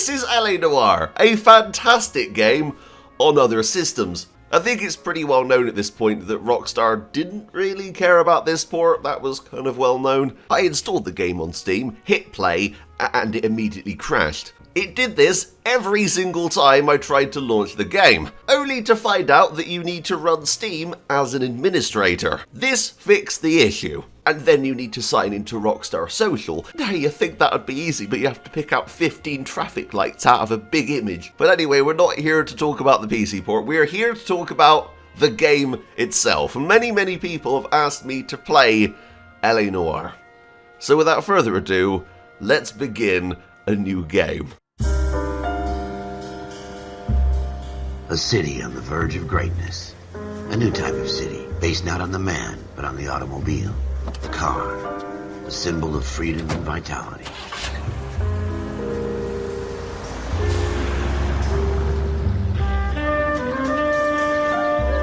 This is LA Noire, a fantastic game on other systems. I think it's pretty well known at this point that Rockstar didn't really care about this port. That was kind of well known. I installed the game on Steam, hit play, and it immediately crashed. It did this every single time I tried to launch the game, only to find out that you need to run Steam as an administrator. This fixed the issue. And then you need to sign into Rockstar Social. Now you think that would be easy, but you have to pick out 15 traffic lights out of a big image. But anyway, we're not here to talk about the PC port, we're here to talk about the game itself. And many people have asked me to play LA Noire. So without further ado, let's begin a new game. A city on the verge of greatness. A new type of city, based not on the man, but on the automobile. The car, a symbol of freedom and vitality.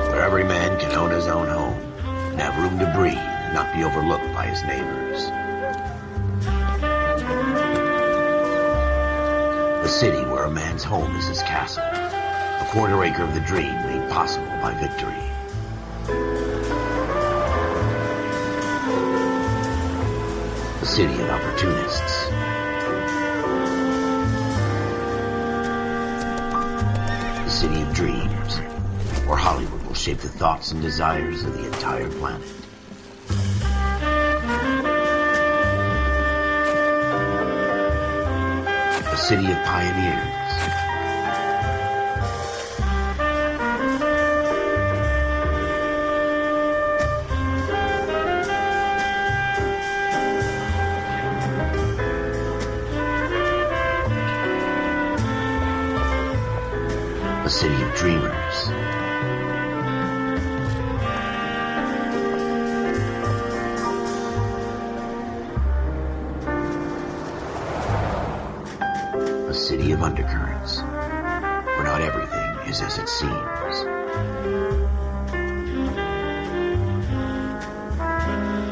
Where every man can own his own home, and have room to breathe and not be overlooked by his neighbors. A city where a man's home is his castle. A quarter acre of the dream made possible by victory. A city of opportunists. A city of dreams, where Hollywood will shape the thoughts and desires of the entire planet. A city of pioneers. A city of dreamers. A city of undercurrents, where not everything is as it seems.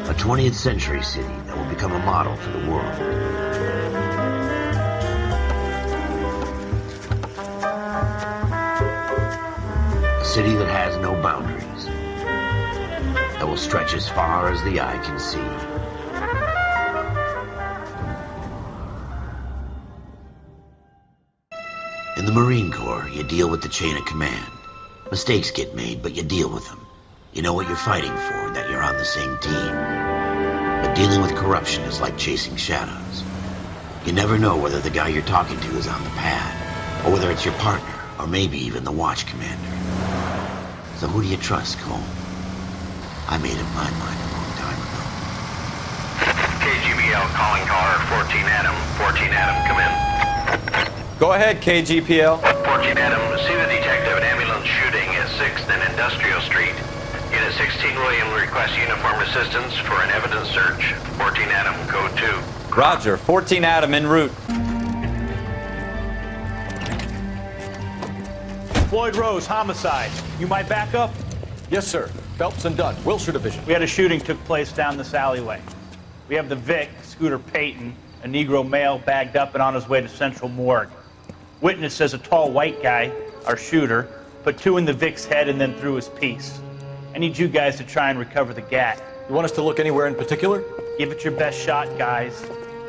A 20th century city that will become a model for the world. A city that has no boundaries, that will stretch as far as the eye can see. In the Marine Corps, you deal with the chain of command. Mistakes get made, but you deal with them. You know what you're fighting for, that you're on the same team. But dealing with corruption is like chasing shadows. You never know whether the guy you're talking to is on the pad, or whether it's your partner, or maybe even the watch commander. So who do you trust, Cole? I made up my mind a long time ago. KGBL calling caller 14 Adam. 14 Adam, come in. Go ahead, KGPL. 14 Adam, see the detective at ambulance shooting at 6th and Industrial Street. Unit 16 William requests uniform assistance for an evidence search. 14 Adam, code 2. Roger, 14 Adam en route. Floyd Rose, homicide. You might back up? Yes, sir. Phelps and Dunn, Wilshire Division. We had a shooting took place down this alleyway. We have the Vic, Scooter Payton, a Negro male bagged up and on his way to Central Morgue. Witness says a tall white guy, our shooter, put 2 in the Vic's head and then threw his piece. I need you guys to try and recover the gat. You want us to look anywhere in particular? Give it your best shot, guys.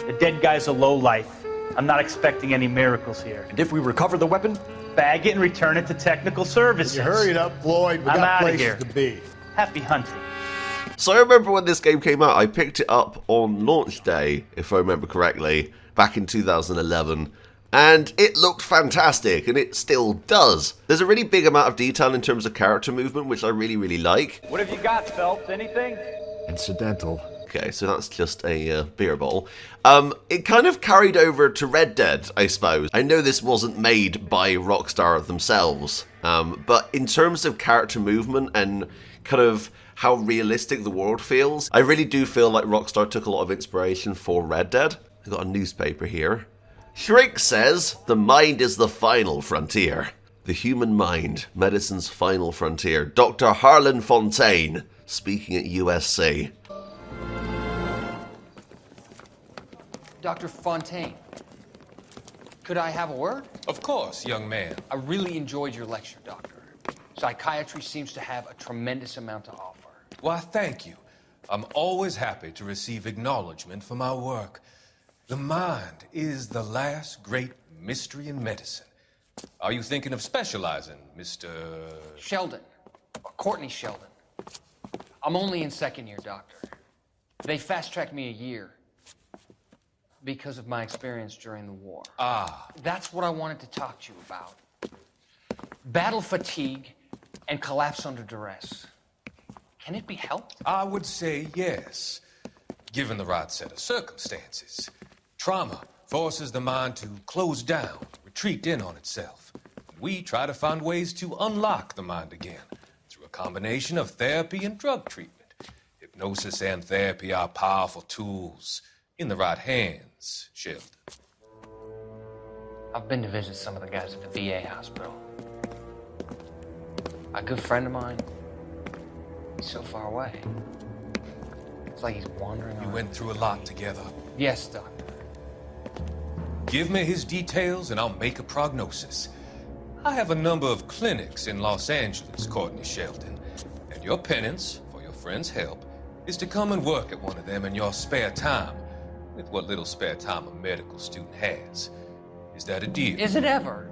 The dead guy's a lowlife. I'm not expecting any miracles here. And if we recover the weapon? Bag it and return it to technical services. You hurry it up, Floyd. We I'm got outta places here. to be. Happy hunting. So I remember when this game came out, I picked it up on launch day, if I remember correctly, back in 2011. And it looked fantastic, and it still does. There's a really big amount of detail in terms of character movement, which I really like. What have you got, Phelps? Anything? Incidental. Okay, so that's just a beer bowl. It kind of carried over to Red Dead, I suppose. I know this wasn't made by Rockstar themselves, but in terms of character movement and kind of how realistic the world feels, I really do feel like Rockstar took a lot of inspiration for Red Dead. I've got a newspaper here. Shrink says, the mind is the final frontier. The human mind, medicine's final frontier. Dr. Harlan Fontaine, speaking at USC. Dr. Fontaine, Could I have a word? Of course, young man. I really enjoyed your lecture, Doctor. Psychiatry seems to have a tremendous amount to offer. Why, thank you. I'm always happy to receive acknowledgement for my work. The mind is the last great mystery in medicine. Are you thinking of specializing, Mr. Sheldon. Courtney Sheldon. I'm only in second year, Doctor. They fast-tracked me a year because of my experience during the war. Ah. That's what I wanted to talk to you about. Battle fatigue and collapse under duress. Can it be helped? I would say yes, given the right set of circumstances. Trauma forces the mind to close down, retreat in on itself. We try to find ways to unlock the mind again through a combination of therapy and drug treatment. Hypnosis and therapy are powerful tools in the right hands, Sheldon. I've been to visit some of the guys at the VA hospital. A good friend of mine, he's so far away. It's like he's wandering You around. went through a lot together. Yes, Doctor. Give me his details and I'll make a prognosis. I have a number of clinics in Los Angeles, Courtney Sheldon, and your penance, for your friend's help, is to come and work at one of them in your spare time, with what little spare time a medical student has. Is that a deal? Is it ever?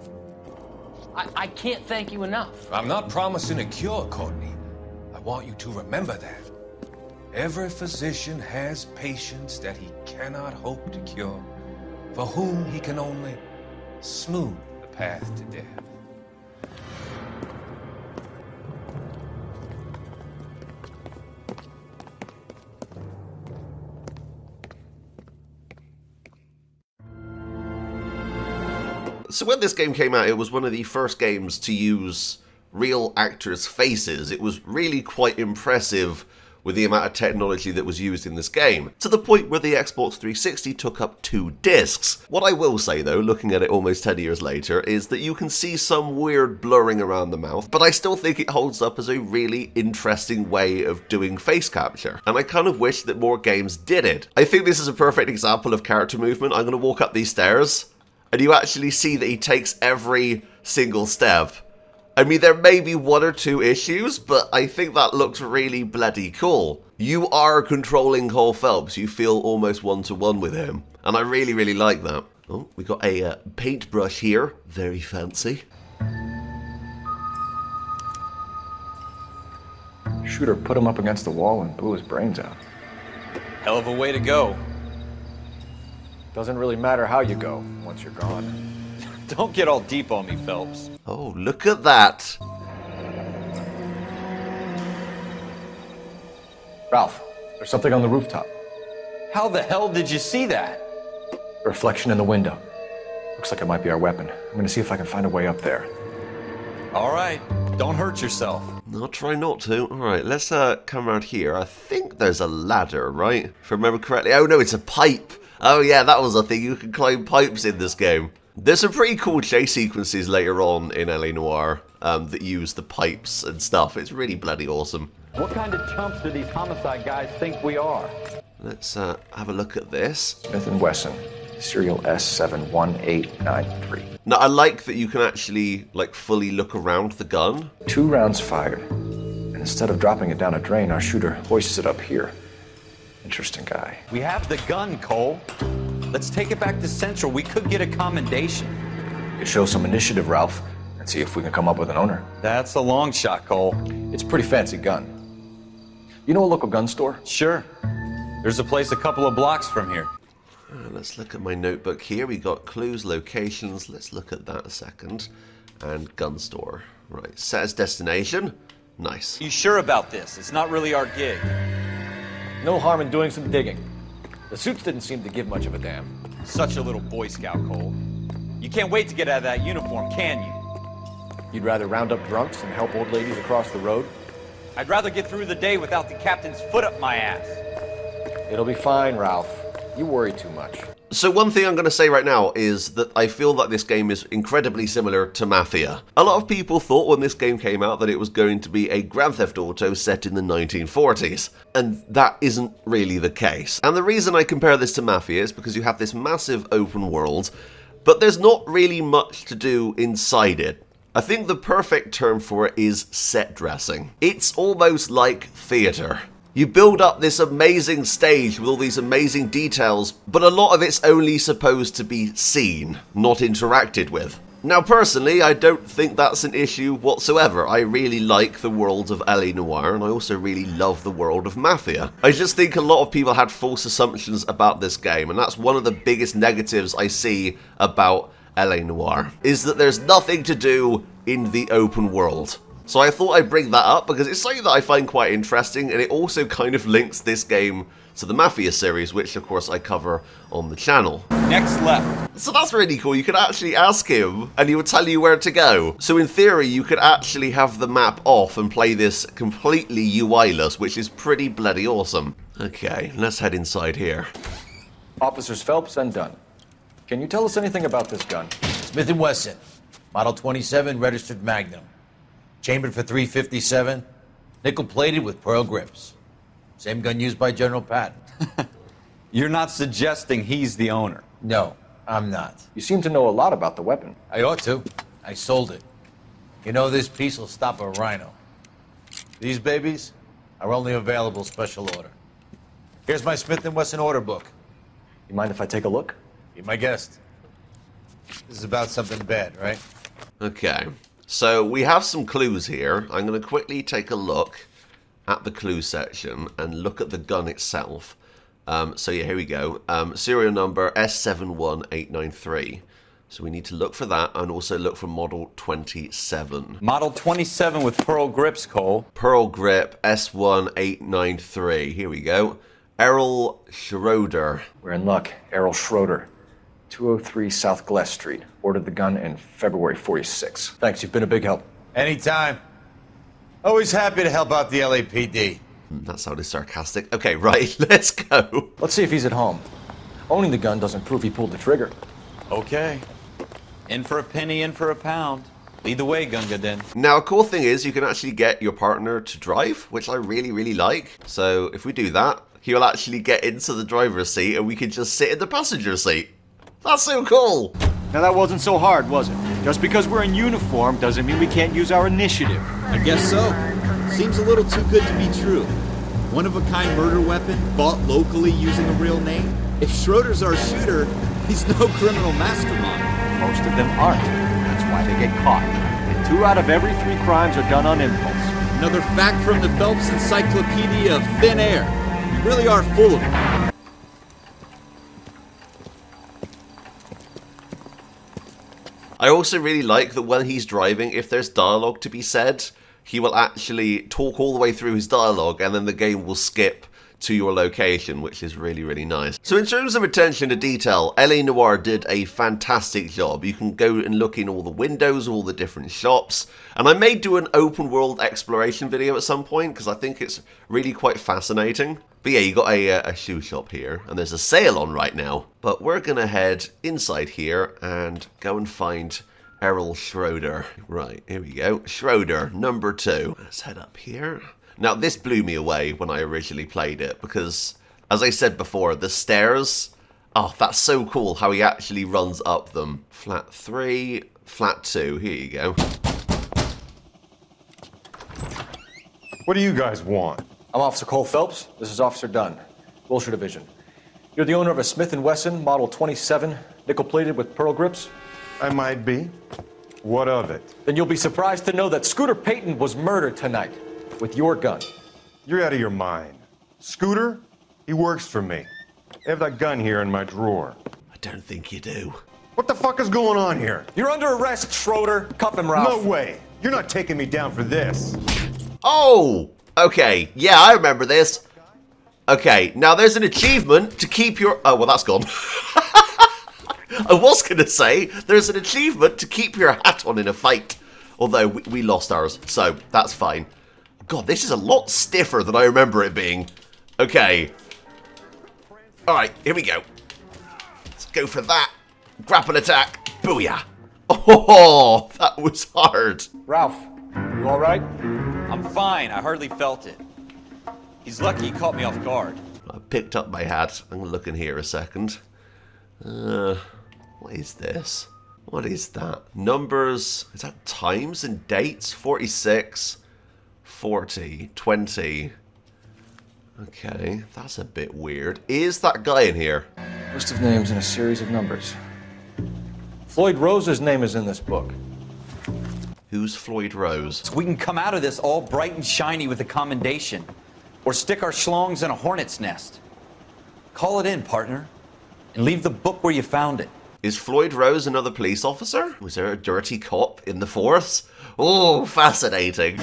I can't thank you enough. I'm not promising a cure, Courtney. I want you to remember that. Every physician has patients that he cannot hope to cure, for whom he can only smooth the path to death. So when this game came out, it was one of the first games to use real actors' faces. It was really quite impressive with the amount of technology that was used in this game, to the point where the Xbox 360 took up 2 discs. What I will say though, looking at it almost 10 years later, is that you can see some weird blurring around the mouth, but I still think it holds up as a really interesting way of doing face capture, and I kind of wish that more games did it. I think this is a perfect example of character movement. I'm going to walk up these stairs, and you actually see that he takes every single step. I mean, there may be 1 or 2 issues, but I think that looks really bloody cool. You are controlling Cole Phelps. You feel almost one-to-one with him. And I really, really like that. Oh, we got a paintbrush here. Very fancy. Shooter put him up against the wall and blew his brains out. Hell of a way to go. Doesn't really matter how you go once you're gone. Don't get all deep on me, Phelps. Oh, look at that. Ralph, there's something on the rooftop. How the hell did you see that? A reflection in the window. Looks like it might be our weapon. I'm gonna see if I can find a way up there. All right, don't hurt yourself. I'll try not to. Alright, let's come around here. I think there's a ladder, right? If I remember correctly. Oh no, it's a pipe. Oh yeah, that was a thing. You can climb pipes in this game. There's some pretty cool chase sequences later on in LA Noire that use the pipes and stuff. It's really bloody awesome. What kind of chumps do these homicide guys think we are? Let's have a look at this. Smith & Wesson, serial S71893. Now, I like that you can actually, like, fully look around the gun. 2 rounds fired. And instead of dropping it down a drain, our shooter hoists it up here. Interesting guy. We have the gun, Cole. Let's take it back to Central. We could get a commendation. You show some initiative, Ralph, and see if we can come up with an owner. That's a long shot, Cole. It's a pretty fancy gun. You know a local gun store? Sure. There's a place a couple of blocks from here. Let's look at my notebook here. We got clues, locations. Let's look at that a second. And gun store. Right, set as destination. Nice. You sure about this? It's not really our gig. No harm in doing some digging. The suits didn't seem to give much of a damn. Such a little Boy Scout, Cole. You can't wait to get out of that uniform, can you? You'd rather round up drunks and help old ladies across the road? I'd rather get through the day without the captain's foot up my ass. It'll be fine, Ralph. You worry too much. So one thing I'm going to say right now is that I feel that this game is incredibly similar to Mafia. A lot of people thought when this game came out that it was going to be a Grand Theft Auto set in the 1940s, and that isn't really the case. And the reason I compare this to Mafia is because you have this massive open world, but there's not really much to do inside it. I think the perfect term for it is set dressing. It's almost like theatre. You build up this amazing stage with all these amazing details, but a lot of it's only supposed to be seen, not interacted with. Now personally, I don't think that's an issue whatsoever. I really like the world of LA Noire, and I also really love the world of Mafia. I just think a lot of people had false assumptions about this game, and that's one of the biggest negatives I see about LA Noire, is that there's nothing to do in the open world. So I thought I'd bring that up because it's something that I find quite interesting, and it also kind of links this game to the Mafia series, which of course I cover on the channel. Next left. So that's really cool. You could actually ask him and he would tell you where to go. So in theory, you could actually have the map off and play this completely UI-less, which is pretty bloody awesome. Okay, let's head inside here. Officers Phelps and Dunn. Can you tell us anything about this gun? Smith & Wesson, Model 27, registered Magnum. Chambered for .357, nickel-plated with pearl grips. Same gun used by General Patton. You're not suggesting he's the owner? No, I'm not. You seem to know a lot about the weapon. I ought to. I sold it. You know, this piece will stop a rhino. These babies are only available special order. Here's my Smith & Wesson order book. You mind if I take a look? Be my guest. This is about something bad, right? Okay, so we have some clues here. I'm going to quickly take a look at the clue section and look at the gun itself. So yeah, here we go. Serial number S71893. So we need to look for that and also look for Model 27. Model 27 with pearl grips, Cole. Pearl grip S1893. Here we go. Errol Schroeder. We're in luck. Errol Schroeder. 203 South Glass Street. Ordered the gun in February 46. Thanks, you've been a big help. Anytime. Always happy to help out the LAPD. That sounded sarcastic. Okay, right, let's go. Let's see if he's at home. Owning the gun doesn't prove he pulled the trigger. Okay. In for a penny, in for a pound. Lead the way, Gunga Din. Now, a cool thing is you can actually get your partner to drive, which I really, really like. So if we do that, he'll actually get into the driver's seat and we can just sit in the passenger seat. That's so cool. Now that wasn't so hard, was it? Just because we're in uniform doesn't mean we can't use our initiative. I guess so. Seems a little too good to be true. One-of-a-kind murder weapon, bought locally using a real name. If Schroeder's our shooter, he's no criminal mastermind. Most of them aren't. That's why they get caught. And 2 out of every 3 crimes are done on impulse. Another fact from the Phelps Encyclopedia of Thin Air. You really are full of it. I also really like that when he's driving, if there's dialogue to be said, he will actually talk all the way through his dialogue and then the game will skip to your location, which is really, really nice. So in terms of attention to detail, LA Noire did a fantastic job. You can go and look in all the windows, all the different shops, and I may do an open world exploration video at some point because I think it's really quite fascinating. But yeah, you got a shoe shop here, and there's a sale on right now. But we're gonna head inside here and go and find Errol Schroeder. Right, here we go. Schroeder, number 2. Let's head up here. Now, this blew me away when I originally played it, because, as I said before, the stairs, oh, that's so cool how he actually runs up them. Flat 3, flat 2, here you go. What do you guys want? I'm Officer Cole Phelps. This is Officer Dunn, Wilshire Division. You're the owner of a Smith & Wesson Model 27, nickel-plated with pearl grips? I might be. What of it? Then you'll be surprised to know that Scooter Payton was murdered tonight with your gun. You're out of your mind. Scooter? He works for me. I have that gun here in my drawer. I don't think you do. What the fuck is going on here? You're under arrest, Schroeder. Cuff him, Ralph. No way. You're not taking me down for this. Oh! Okay, yeah, I remember this. Okay, now there's an achievement to keep your... Oh, well, that's gone. I was going to say, there's an achievement to keep your hat on in a fight. Although, we lost ours, so that's fine. God, this is a lot stiffer than I remember it being. Okay. Alright, here we go. Let's go for that. Grapple Attack. Booyah. Oh, that was hard. Ralph, you all right? I'm fine. I hardly felt it. He's lucky he caught me off guard. I picked up my hat. I'm going to look in here a second. What is this? What is that? Numbers, is that times and dates? 46, 40, 20. Okay, that's a bit weird. Is that guy in here? List of names in a series of numbers. Floyd Rose's name is in this book. Who's Floyd Rose? So we can come out of this all bright and shiny with a commendation. Or stick our schlongs in a hornet's nest. Call it in, partner. And leave the book where you found it. Is Floyd Rose another police officer? Was there a dirty cop in the force? Oh, fascinating.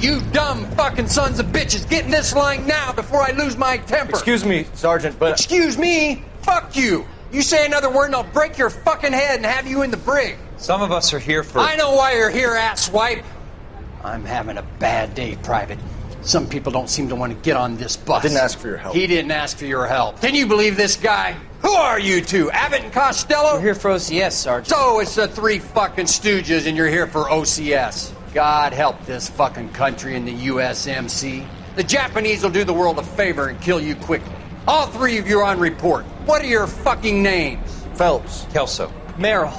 You dumb fucking sons of bitches, get in this line now before I lose my temper. Excuse me, Sergeant, but... Excuse me? Fuck you. You say another word and I'll break your fucking head and have you in the brig. Some of us are here for... I know why you're here, asswipe. I'm having a bad day, Private. Some people don't seem to want to get on this bus. I didn't ask for your help. He didn't ask for your help. Can you believe this guy? Who are you two? Abbott and Costello? We're here for OCS, Sergeant. So it's the three fucking stooges and you're here for OCS. God help this fucking country and the USMC. The Japanese will do the world a favor and kill you quickly. All three of you are on report. What are your fucking names? Phelps. Kelso. Merrill.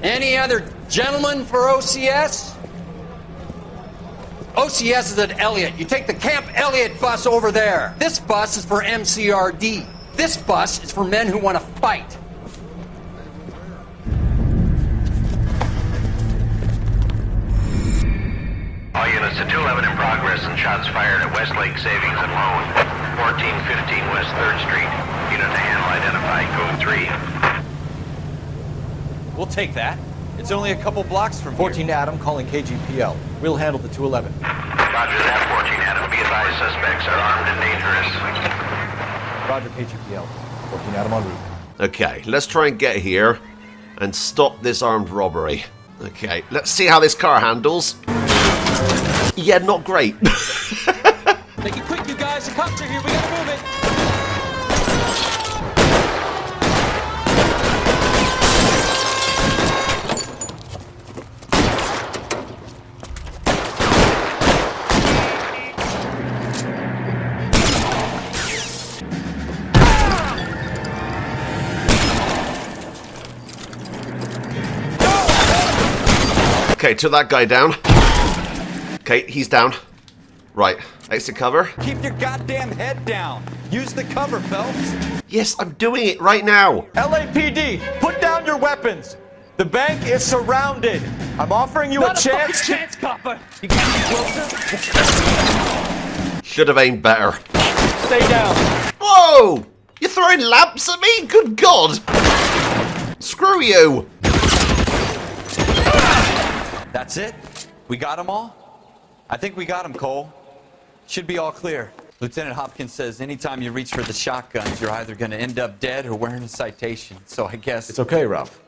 Any other gentlemen for OCS? OCS is at Elliott. You take the Camp Elliott bus over there. This bus is for MCRD. This bus is for men who want to fight. All units to 211 in progress and shots fired at Westlake Savings and Loan, 1415 West 3rd Street. Unit to handle identified, code 3. We'll take that. It's only a couple blocks from 14 Adam calling KGPL. We'll handle the 211. Roger that, 14 Adam. Be advised, suspects are armed and dangerous. Roger, KGPL. 14 Adam en route. Okay, let's try and get here and stop this armed robbery. Okay, let's see how this car handles. Yeah, not great. Make it quick, you guys. The cops are here. We gotta move it. Okay, took that guy down. Okay, he's down. Right, exit cover. Keep your goddamn head down. Use the cover, Phelps. Yes, I'm doing it right now. LAPD, put down your weapons. The bank is surrounded. I'm offering you a chance. Chance, copper. You can't get closer. Should have aimed better. Stay down. Whoa! You're throwing lamps at me? Good God! Screw you! That's it? We got them all? I think we got them, Cole. Should be all clear. Lieutenant Hopkins says anytime you reach for the shotguns, you're either going to end up dead or wearing a citation. So I guess... It's okay, Ralph.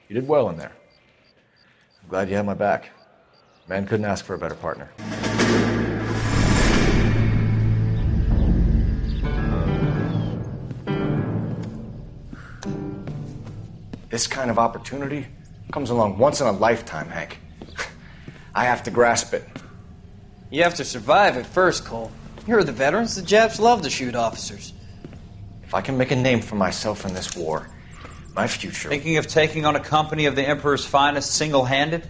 You did well in there. I'm glad you had my back. Man couldn't ask for a better partner. This kind of opportunity comes along once in a lifetime, Hank. I have to grasp it. You have to survive at first, Cole. Here are the veterans. The Japs love to shoot officers. If I can make a name for myself in this war, my future... Thinking of taking on a company of the Emperor's finest single-handed?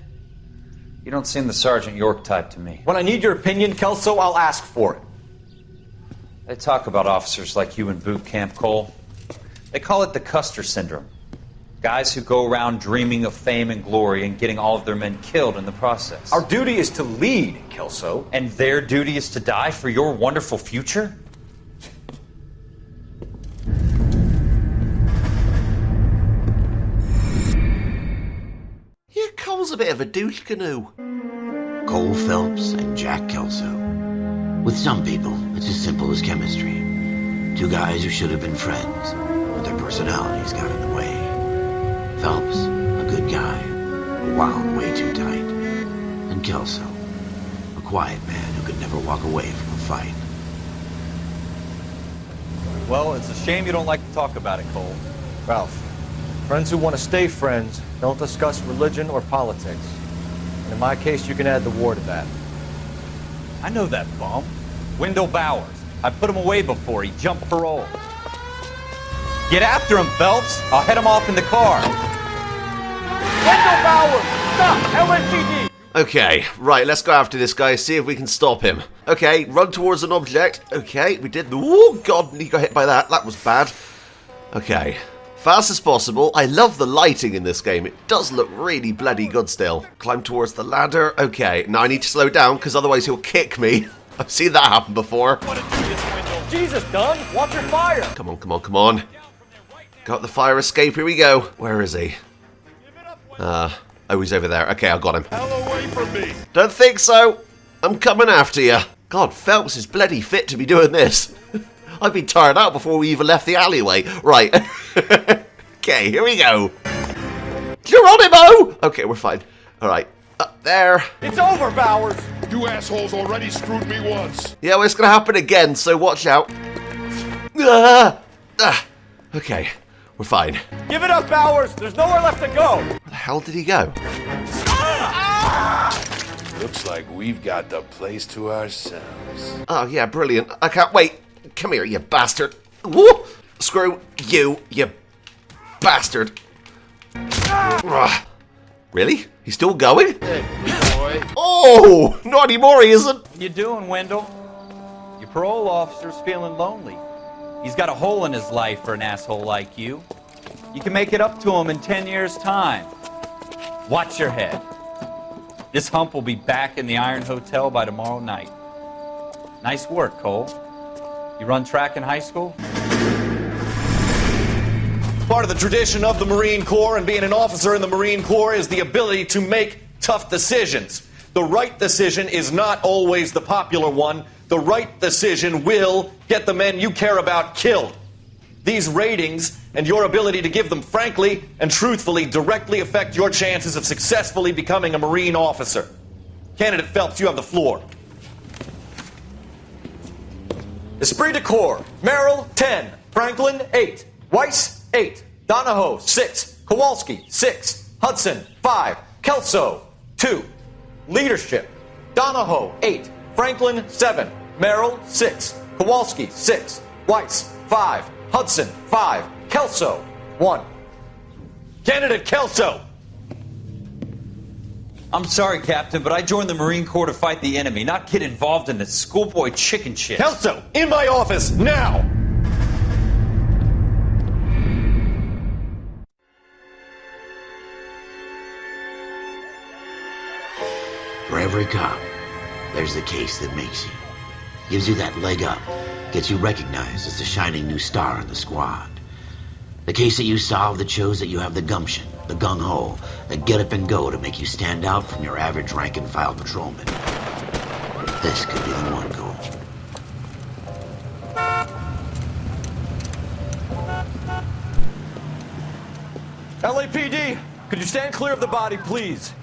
You don't seem the Sergeant York type to me. When I need your opinion, Kelso, I'll ask for it. They talk about officers like you in boot camp, Cole. They call it the Custer Syndrome. Guys who go around dreaming of fame and glory and getting all of their men killed in the process. Our duty is to lead, Kelso. And their duty is to die for your wonderful future? Yeah, Cole's a bit of a douche canoe. Cole Phelps and Jack Kelso. With some people, it's as simple as chemistry. Two guys who should have been friends, but their personalities got in the way. Phelps, a good guy, wound way too tight. And Kelso, a quiet man who could never walk away from a fight. Well, it's a shame you don't like to talk about it, Cole. Ralph, friends who want to stay friends don't discuss religion or politics. And in my case, you can add the war to that. I know that bum. Wendell Bowers. I put him away before. He jumped parole. Get after him, Phelps. I'll head him off in the car. Wendell Bowers! Stop! LSPD! Okay, right, let's go after this guy, see if we can stop him. Okay, run towards an object. Okay, we did. Oh, God, he got hit by that. That was bad. Okay, fast as possible. I love the lighting in this game. It does look really bloody good still. Climb towards the ladder. Okay, now I need to slow down because otherwise he'll kick me. I've seen that happen before. Jesus, Dunn! Watch your fire! Come on, come on, come on. Got the fire escape. Here we go. Where is he? Oh, he's over there. Okay, I got him. Hell away from me! Don't think so. I'm coming after you. God, Phelps is bloody fit to be doing this. I've been tired out before we even left the alleyway. Right. Okay, here we go. Geronimo! Okay, we're fine. All right. Up there. It's over, Bowers! You assholes already screwed me once. Yeah, well, it's going to happen again, so watch out. Okay, we're fine. Give it up, Bowers! There's nowhere left to go! Where the hell did he go? Looks like we've got the place to ourselves. Oh, yeah, brilliant. I can't wait. Come here, you bastard. Woo! Screw you, you bastard. Really? He's still going? Hey, boy. Oh, not anymore, he isn't. What you doing, Wendell? Your parole officer's feeling lonely. He's got a hole in his life for an asshole like you. You can make it up to him in 10 years' time. Watch your head. This hump will be back in the Iron Hotel by tomorrow night. Nice work, Cole. You run track in high school? Part of the tradition of the Marine Corps and being an officer in the Marine Corps is the ability to make tough decisions. The right decision is not always the popular one. The right decision will get the men you care about killed. These ratings and your ability to give them frankly and truthfully directly affect your chances of successfully becoming a Marine officer. Candidate Phelps, you have the floor. Esprit de Corps, Merrill, 10. Franklin, 8. Weiss, 8. Donahoe, 6. Kowalski, 6. Hudson, 5. Kelso, 2. Leadership, Donahoe, 8. Franklin, 7. Merrill, 6. Kowalski, 6. Weiss, 5. Hudson, 5. Kelso, 1. Candidate Kelso! I'm sorry, Captain, but I joined the Marine Corps to fight the enemy, not get involved in this schoolboy chicken shit. Kelso, in my office, now! For every cop, there's the case that makes you. Gives you that leg up. Gets you recognized as the shining new star in the squad. The case that you solve that shows that you have the gumption, the gung-ho, the get up and go to make you stand out from your average rank-and-file patrolman. This could be the one, Cole. LAPD, could you stand clear of the body, please?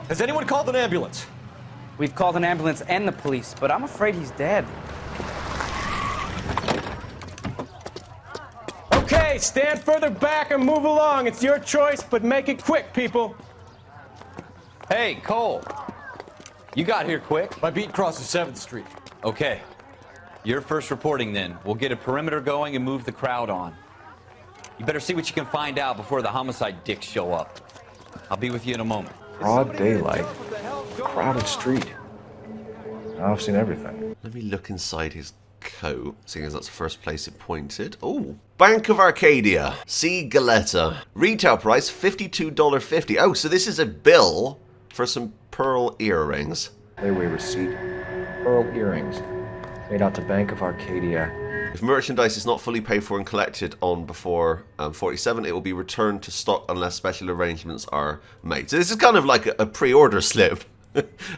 Has anyone called an ambulance? We've called an ambulance and the police, but I'm afraid he's dead. Okay, stand further back and move along. It's your choice, but make it quick, people. Hey, Cole. You got here quick. My beat crosses 7th Street. Okay. You're first reporting then. We'll get a perimeter going and move the crowd on. You better see what you can find out before the homicide dicks show up. I'll be with you in a moment. Broad daylight. Crowded street. I've seen everything. Let me look inside his coat, seeing as that's the first place it pointed. Oh, Bank of Arcadia. C. Galetta. Retail price $52.50. Oh, so this is a bill for some pearl earrings. Layaway receipt. Pearl earrings. Made out to Bank of Arcadia. If merchandise is not fully paid for and collected on before 47, it will be returned to stock unless special arrangements are made. So this is kind of like a pre-order slip.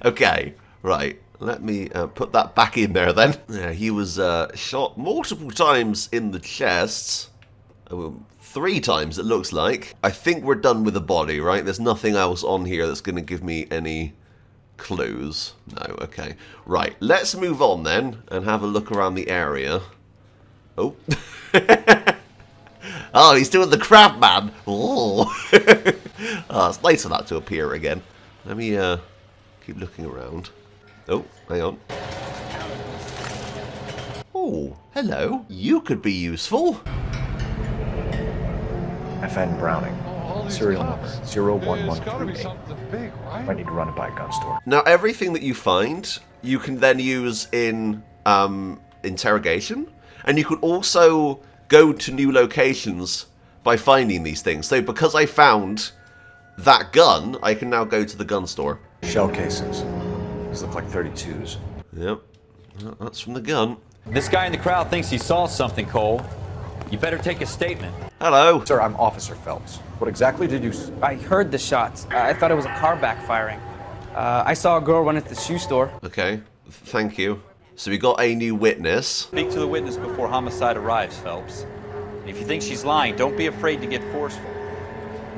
Okay, right. let me put that back in there then. Yeah, he was shot multiple times in the chest. 3 times, it looks like. I think we're done with the body, right? There's nothing else on here that's going to give me any clues. No, okay. Right, let's move on then and have a look around the area. Oh. Oh, he's doing the crab man. Oh. Oh, it's nice for that to appear again. Let me keep looking around. Oh, hang on. Oh, hello. You could be useful. FN Browning. Serial number 01138. Might need to run it by a gun store. Now, everything that you find, you can then use in interrogation. And you could also go to new locations by finding these things. So because I found that gun, I can now go to the gun store. Shell casings. These look like 32s. Yep. Well, that's from the gun. This guy in the crowd thinks he saw something, Cole. You better take a statement. Hello. Sir, I'm Officer Phelps. What exactly did you... I heard the shots. I thought it was a car backfiring. I saw a girl run at the shoe store. Okay. Thank you. So we got a new witness. Speak to the witness before homicide arrives, Phelps. And if you think she's lying, don't be afraid to get forceful.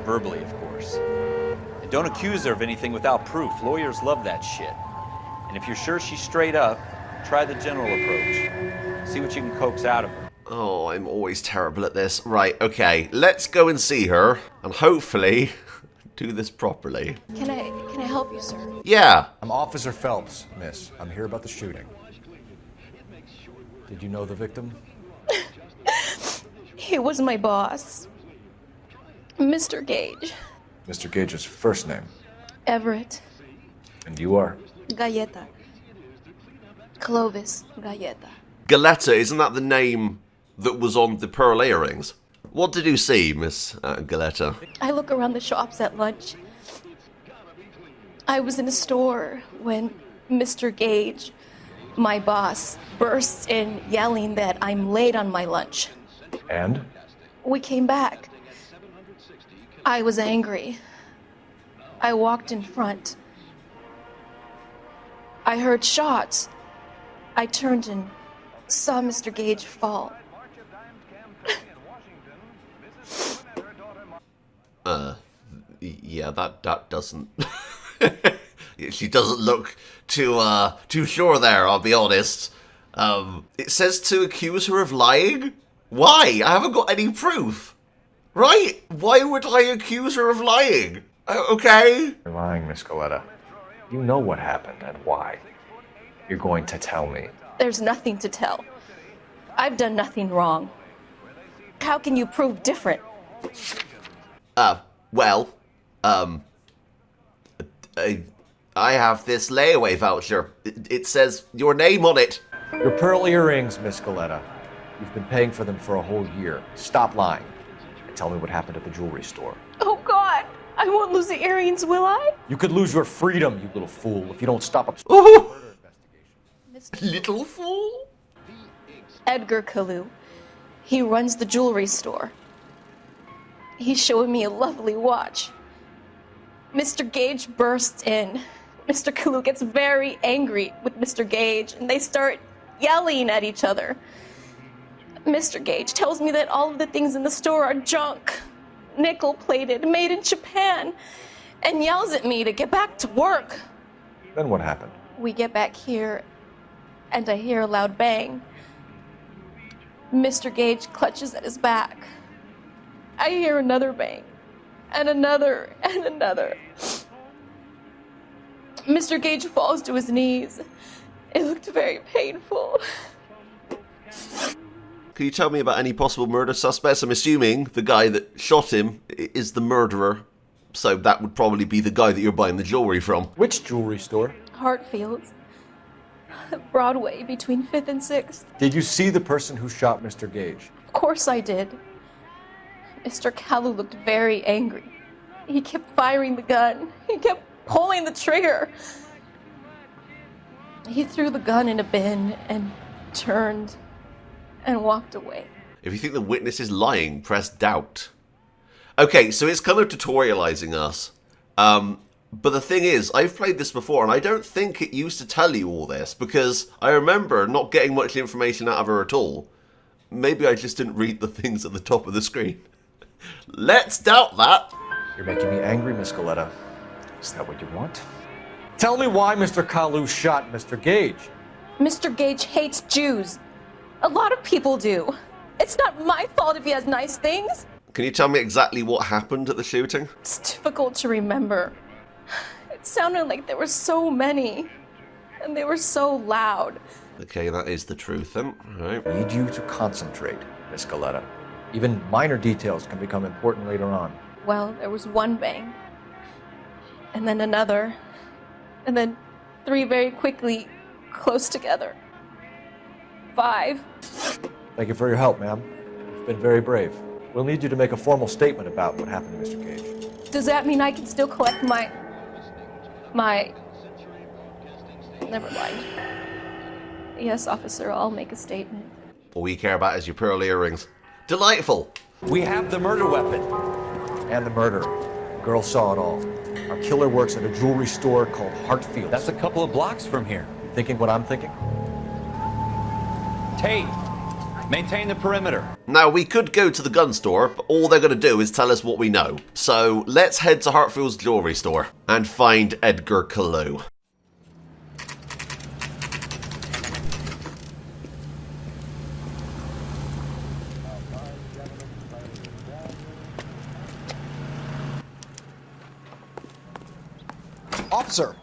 Verbally, of course. And don't accuse her of anything without proof. Lawyers love that shit. And if you're sure she's straight up, try the general approach. See what you can coax out of her. Oh, I'm always terrible at this. Right, okay. Let's go and see her. And hopefully do this properly. Can I help you, sir? Yeah. I'm Officer Phelps, miss. I'm here about the shooting. Did you know the victim? He was my boss. Mr. Gage. Mr. Gage's first name. Everett. And you are? Galleta. Clovis Galleta. Galleta, isn't that the name that was on the pearl earrings? What did you see, Miss Galleta? I look around the shops at lunch. I was in a store when Mr. Gage, my boss, bursts in yelling that I'm late on my lunch. And? We came back. I was angry. I walked in front. I heard shots. I turned and saw Mr. Gage fall. Yeah, that doesn't... She doesn't look too sure there, I'll be honest. It says to accuse her of lying? Why? I haven't got any proof. Right? Why would I accuse her of lying? Okay? You're lying, Miss Galleta. You know what happened and why. You're going to tell me. There's nothing to tell. I've done nothing wrong. How can you prove different? Well, I have this layaway voucher. It says your name on it. Your pearl earrings, Miss Galleta. You've been paying for them for a whole year. Stop lying. And tell me what happened at the jewelry store. Oh, God! I won't lose the earrings, will I? You could lose your freedom, you little fool, if you don't stop up. Little fool? Edgar Kalu. He runs the jewelry store. He's showing me a lovely watch. Mr. Gage bursts in. Mr. Kalu gets very angry with Mr. Gage, and they start yelling at each other. Mr. Gage tells me that all of the things in the store are junk, nickel-plated, made in Japan, and yells at me to get back to work. Then what happened? We get back here, and I hear a loud bang. Mr. Gage clutches at his back. I hear another bang, and another, and another. Mr. Gage falls to his knees. It looked very painful. Can you tell me about any possible murder suspects? I'm assuming the guy that shot him is the murderer, so that would probably be the guy that you're buying the jewelry from. Which jewelry store? Hartfield's. Broadway, between 5th and 6th. Did you see the person who shot Mr. Gage? Of course I did. Mr. Kalu looked very angry. He kept firing the gun. He kept pulling the trigger. He threw the gun in a bin and turned and walked away. If you think the witness is lying, press doubt. Okay, so it's kind of tutorializing us. But the thing is, I've played this before, and I don't think it used to tell you all this, because I remember not getting much information out of her at all. Maybe I just didn't read the things at the top of the screen. Let's doubt that. You're making me angry, Miss Goleta. Is that what you want? Tell me why Mr. Kalu shot Mr. Gage. Mr. Gage hates Jews. A lot of people do. It's not my fault if he has nice things. Can you tell me exactly what happened at the shooting? It's difficult to remember. It sounded like there were so many, and they were so loud. Okay, that is the truth then. All right. I need you to concentrate, Miss Goleta. Even minor details can become important later on. Well, there was one bang, and then another, and then 3 very quickly, close together. 5. Thank you for your help, ma'am. You've been very brave. We'll need you to make a formal statement about what happened to Mr. Gage. Does that mean I can still collect my... Never mind. Yes, officer, I'll make a statement. All we care about is your pearl earrings. Delightful. We have the murder weapon. And the murder. The girl saw it all. Our killer works at a jewelry store called Hartfield. That's a couple of blocks from here. Thinking what I'm thinking? Tate, maintain the perimeter. Now, we could go to the gun store, but all they're going to do is tell us what we know. So, let's head to Hartfield's jewelry store and find Edgar Kalu. Officer,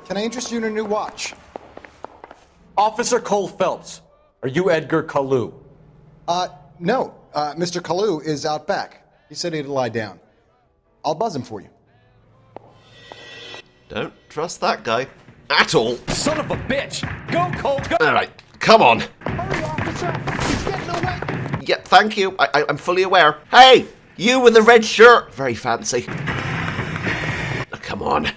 can I interest you in a new watch? Officer Cole Phelps, are you Edgar Kalu? No. Mr. Kalu is out back. He said he'd lie down. I'll buzz him for you. Don't trust that guy at all. Son of a bitch! Go, Cole, go! Alright, come on. Hurry, officer! He's getting away! Yeah, thank you. I'm fully aware. Hey! You with the red shirt! Very fancy. Oh, come on.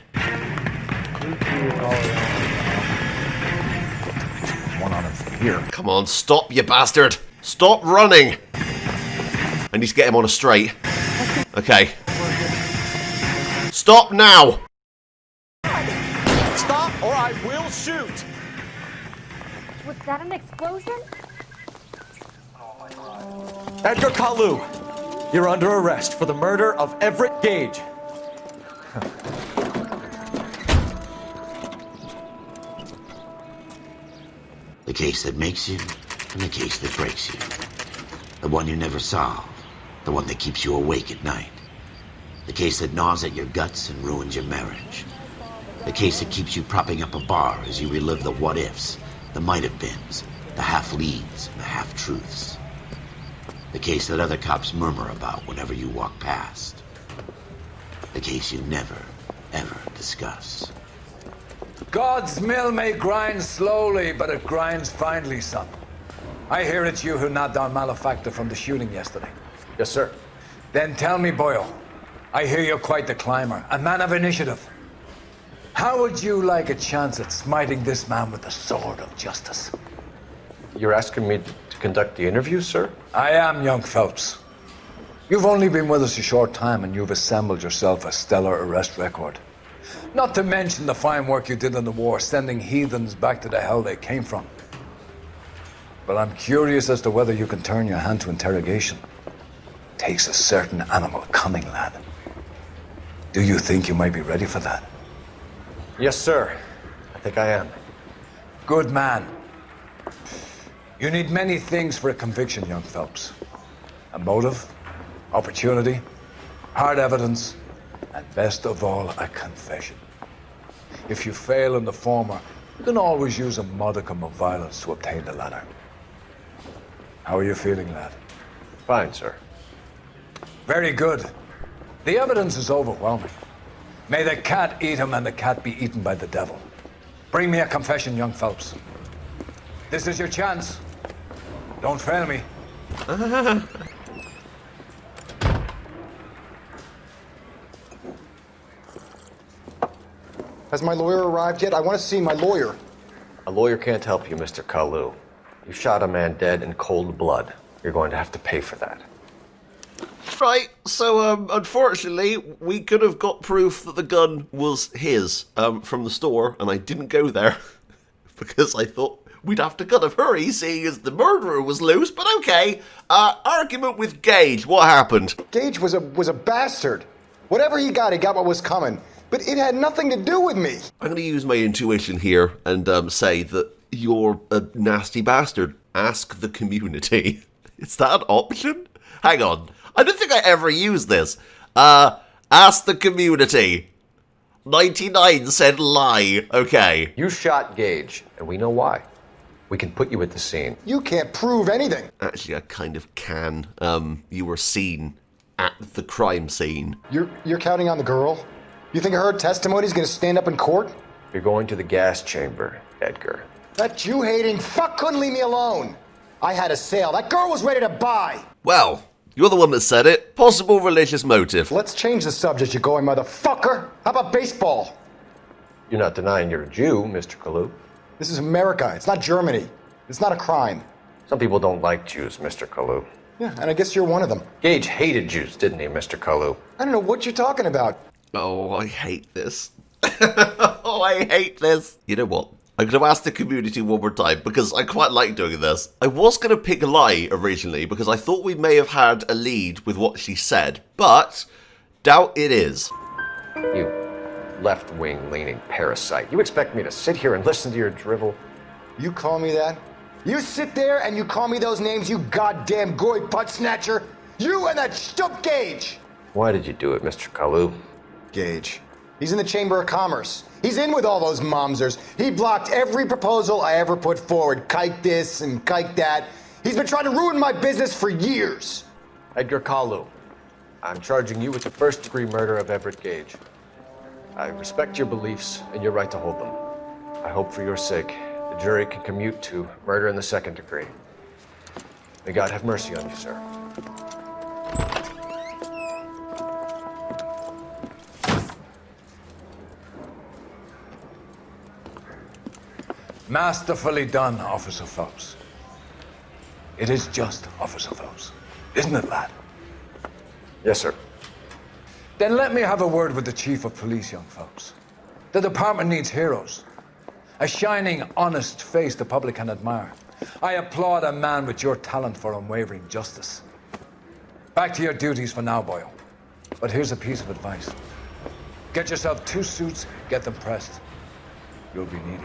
One on him from here. Come on, stop, you bastard! Stop running! I need to get him on a straight. Okay. Stop now! Stop or I will shoot! Was that an explosion? Edgar Kalu, you're under arrest for the murder of Everett Gage. The case that makes you, and the case that breaks you. The one you never solve. The one that keeps you awake at night. The case that gnaws at your guts and ruins your marriage. The case that keeps you propping up a bar as you relive the what-ifs, the might-have-beens, the half-leads, and the half-truths. The case that other cops murmur about whenever you walk past. The case you never, ever discuss. God's mill may grind slowly, but it grinds finely, son. I hear it's you who knocked down Malefactor from the shooting yesterday. Yes, sir. Then tell me, Boyle, I hear you're quite the climber, a man of initiative. How would you like a chance at smiting this man with the sword of justice? You're asking me to conduct the interview, sir? I am, young Phelps. You've only been with us a short time and you've assembled yourself a stellar arrest record. Not to mention the fine work you did in the war, sending heathens back to the hell they came from. But I'm curious as to whether you can turn your hand to interrogation. Takes a certain animal cunning, lad. Do you think you might be ready for that? Yes, sir. I think I am. Good man. You need many things for a conviction, young Phelps. A motive, opportunity, hard evidence, and best of all, a confession. If you fail in the former, you can always use a modicum of violence to obtain the latter. How are you feeling, lad? Fine, sir. Very good. The evidence is overwhelming. May the cat eat him and the cat be eaten by the devil. Bring me a confession, young Phelps. This is your chance. Don't fail me. Has my lawyer arrived yet? I want to see my lawyer. A lawyer can't help you, Mr. Kalu. You shot a man dead in cold blood. You're going to have to pay for that. Right, so unfortunately, we could have got proof that the gun was his from the store, and I didn't go there because I thought we'd have to kind of hurry, seeing as the murderer was loose, but okay. Argument with Gage, what happened? Gage was a bastard. Whatever he got what was coming. But it had nothing to do with me. I'm going to use my intuition here and say that you're a nasty bastard. Ask the community. Is that an option? Hang on. I don't think I ever used this. Ask the community. 99 said lie. Okay. You shot Gage, and we know why. We can put you at the scene. You can't prove anything. Actually, I kind of can. You were seen at the crime scene. You're counting on the girl? You think her testimony is going to stand up in court? You're going to the gas chamber, Edgar. That Jew-hating fuck couldn't leave me alone. I had a sale. That girl was ready to buy. Well, you're the one that said it. Possible religious motive. Let's change the subject, you going motherfucker. How about baseball? You're not denying you're a Jew, Mr. Kalu. This is America. It's not Germany. It's not a crime. Some people don't like Jews, Mr. Kalu. Yeah, and I guess you're one of them. Gage hated Jews, didn't he, Mr. Kalu? I don't know what you're talking about. Oh, I hate this. Oh, I hate this. You know what? I'm going to ask the community one more time because I quite like doing this. I was going to pick a lie originally because I thought we may have had a lead with what she said, but doubt it is. You left-wing leaning parasite. You expect me to sit here and listen to your drivel? You call me that? You sit there and you call me those names, you goddamn goy butt snatcher? You and that stup Gage! Why did you do it, Mr. Kalu? Gage. He's in the Chamber of Commerce. He's in with all those momsers. He blocked every proposal I ever put forward. Kike this and kike that. He's been trying to ruin my business for years. Edgar Kalu, I'm charging you with the first-degree murder of Everett Gage. I respect your beliefs and your right to hold them. I hope for your sake the jury can commute to murder in the second degree. May God have mercy on you, sir. Masterfully done, Officer Phelps. It is just Officer Phelps, isn't it, lad? Yes, sir. Then let me have a word with the Chief of Police, young folks. The department needs heroes. A shining, honest face the public can admire. I applaud a man with your talent for unwavering justice. Back to your duties for now, Boyle. But here's a piece of advice. Get yourself 2 suits, get them pressed. You'll be needed.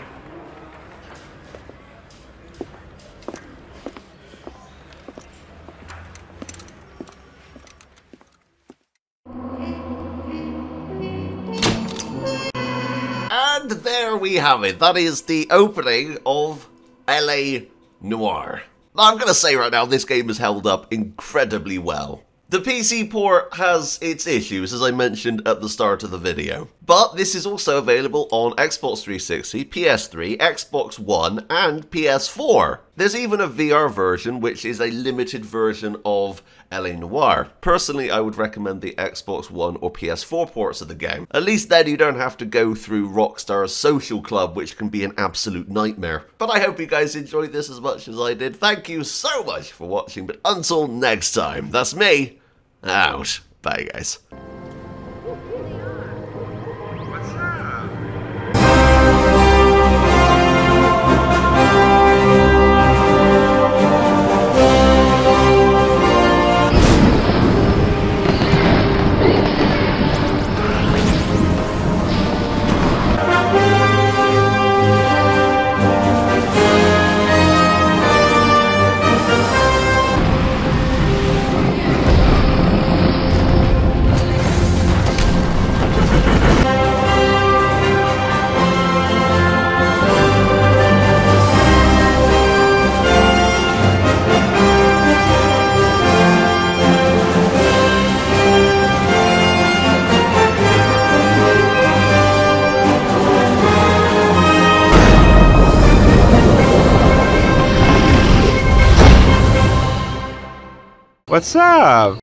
And there we have it. That is the opening of LA Noire. Now, I'm going to say right now, this game has held up incredibly well. The PC port has its issues, as I mentioned at the start of the video. But this is also available on Xbox 360, PS3, Xbox One, and PS4. There's even a VR version, which is a limited version of LA Noire. Personally, I would recommend the Xbox One or PS4 ports of the game. At least then you don't have to go through Rockstar's Social Club, which can be an absolute nightmare. But I hope you guys enjoyed this as much as I did. Thank you so much for watching, but until next time, that's me, out. Bye, guys. What's up?